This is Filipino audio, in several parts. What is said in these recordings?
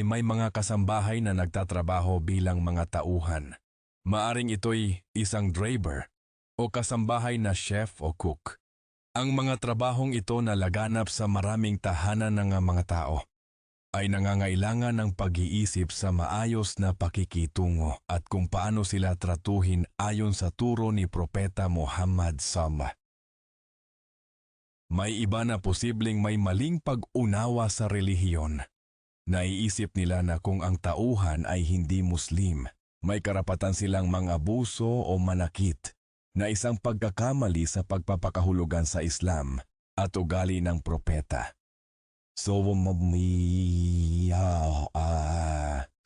May mga kasambahay na nagtatrabaho bilang mga tauhan. Maaring ito'y isang driver o kasambahay na chef o cook. Ang mga trabahong ito na laganap sa maraming tahanan ng mga tao ay nangangailangan ng pag-iisip sa maayos na pakikitungo at kung paano sila tratuhin ayon sa turo ni Propeta Muhammad SAW. May iba na posibleng may maling pag-unawa sa relihiyon. Naiisip nila na kung ang tauhan ay hindi Muslim, may karapatan silang mangabuso o manakit na isang pagkakamali sa pagpapakahulugan sa Islam at ugali ng propeta.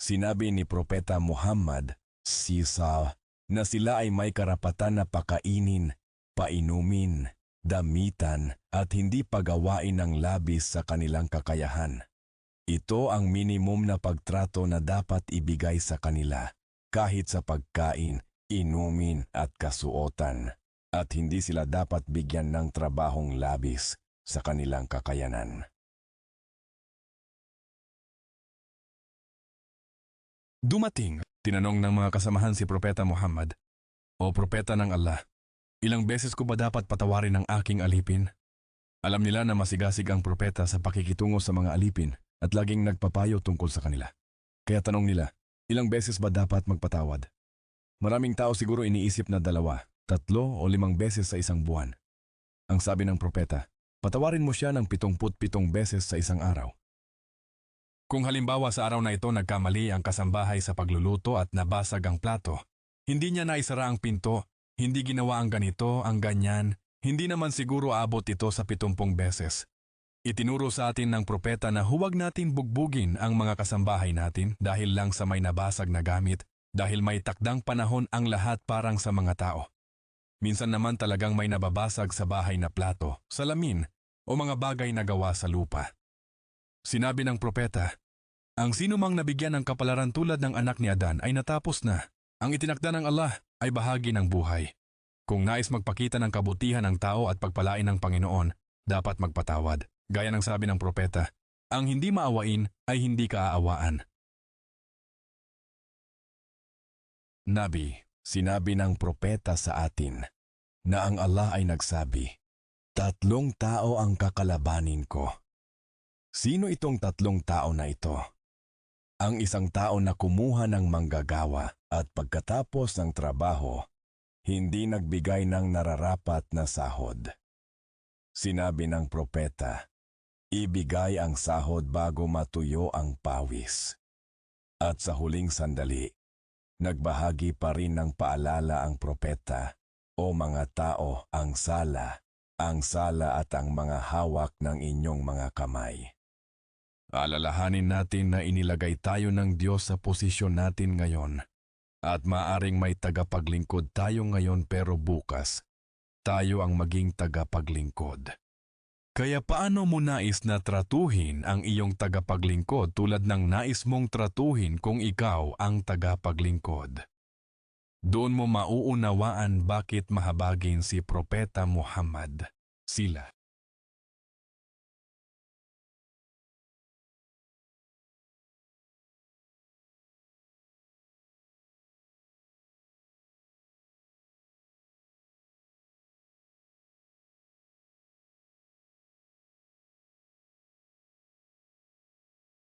Sinabi ni Propeta Muhammad SAW na sila ay may karapatan na pakainin, painumin, damitan at hindi pagawain ng labis sa kanilang kakayahan. Ito ang minimum na pagtrato na dapat ibigay sa kanila, kahit sa pagkain, inumin at kasuotan, at hindi sila dapat bigyan ng trabahong labis sa kanilang kakayanan. Dumating, tinanong ng mga kasamahan si Propeta Muhammad, "O Propeta ng Allah, ilang beses ko ba dapat patawarin ang aking alipin?" Alam nila na masigasig ang propeta sa pakikitungo sa mga alipin at laging nagpapayo tungkol sa kanila. Kaya tanong nila, ilang beses ba dapat magpatawad? Maraming tao siguro iniisip na 2, 3 o 5 beses sa isang buwan. Ang sabi ng propeta, patawarin mo siya ng 77 beses sa isang araw. Kung halimbawa sa araw na ito nagkamali ang kasambahay sa pagluluto at nabasag ang plato, hindi niya naisara ang pinto, hindi ginawa ang ganito, ang ganyan, hindi naman siguro abot ito sa 70 beses. Itinuro sa atin ng propeta na huwag natin bugbugin ang mga kasambahay natin dahil lang sa may nabasag na gamit, dahil may takdang panahon ang lahat parang sa mga tao. Minsan naman talagang may nababasag sa bahay na plato, salamin o mga bagay na gawa sa lupa. Sinabi ng propeta, ang sino mang nabigyan ng kapalaran tulad ng anak ni Adan ay natapos na. Ang itinakda ng Allah ay bahagi ng buhay. Kung nais magpakita ng kabutihan ng tao at pagpalain ng Panginoon, dapat magpatawad. Gaya ng sabi ng propeta, ang hindi maawain ay hindi kaaawaan. Nabi, sinabi ng propeta sa atin na ang Allah ay nagsabi, 3 tao ang kakalabanin ko. Sino itong 3 tao na ito? Ang isang tao na kumuha ng manggagawa at pagkatapos ng trabaho, hindi nagbigay ng nararapat na sahod. Sinabi ng propeta, ibigay ang sahod bago matuyo ang pawis. At sa huling sandali, nagbahagi pa rin ng paalala ang propeta, o mga tao, ang sala at ang mga hawak ng inyong mga kamay. Alalahanin natin na inilagay tayo ng Diyos sa posisyon natin ngayon, at maaring may tagapaglingkod tayo ngayon pero bukas, tayo ang maging tagapaglingkod. Kaya paano mo nais na tratuhin ang iyong tagapaglingkod tulad ng nais mong tratuhin kung ikaw ang tagapaglingkod? Doon mo mauunawaan bakit mahabagin si Propeta Muhammad. Sila